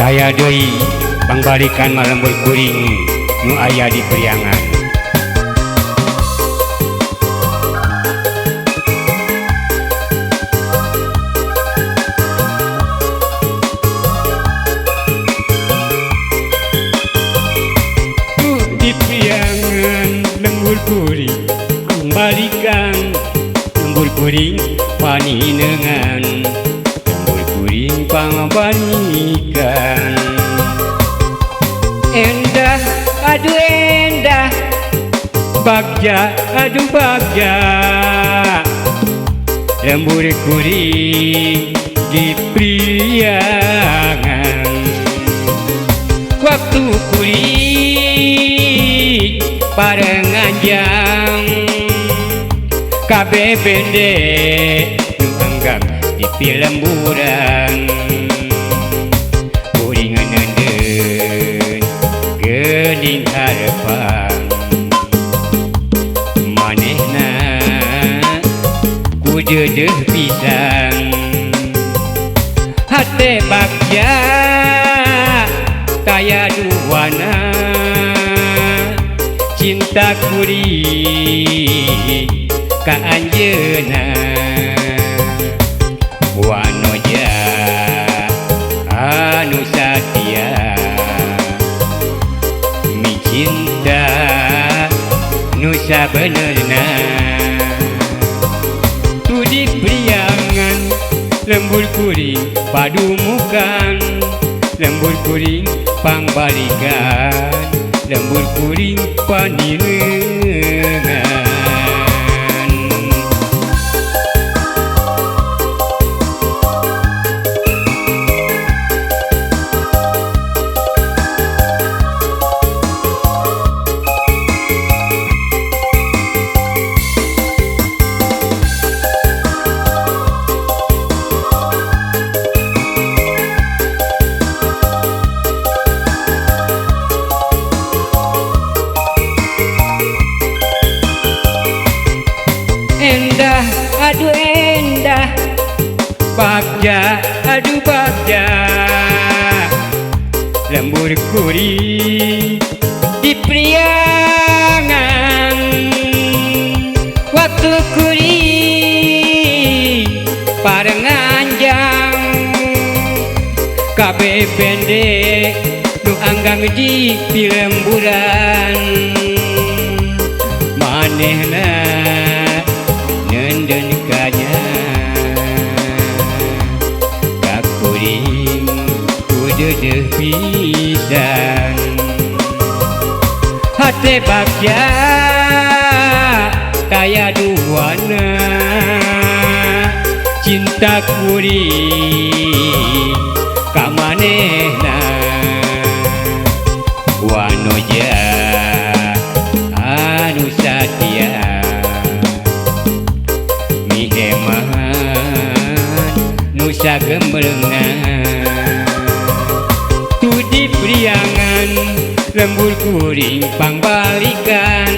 Daya deui pangbalikan malembur kuring nu aya di Priangan. Di Priangan lembur kuring pangbalikan lembur kuring paninengan lembur kuring pangbalikan. Endah aduh endah bagja aduh bagja lembur kuring di Priangan. Waktu kuring parenganjang kabeh bende nu anggap di pilemburan. Kuring ngeundeun geuning harepan manehna ku deudeuh pisan. Hate bagja taya duana cinta kuring ka anjeunna. Wanoja anu satia mi cinta nu sabenerna. Tu di Priangan lembur kuring padumukan lembur kuring pangbalikan lembur kuring paninengan. Endah aduh endah bagja aduh bagja lembur kuring di Priangan. Waktu kuring parenganjang kabeh bende nu anggang di pilemburan. Manehna nenden kanya ka kuring ku deudeuh pisan. Hate bagja taya duana cinta kuring ka manehna. Wanoja anu satia nusa gembelengan. Tu di Priangan lembur kuring pangbalikan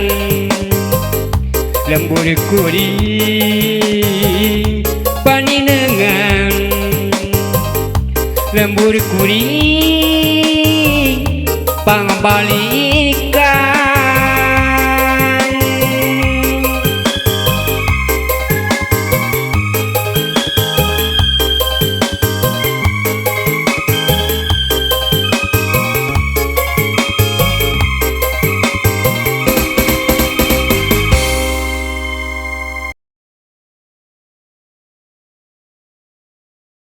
lembur kuring paninengan lembur kuring pangbalikan.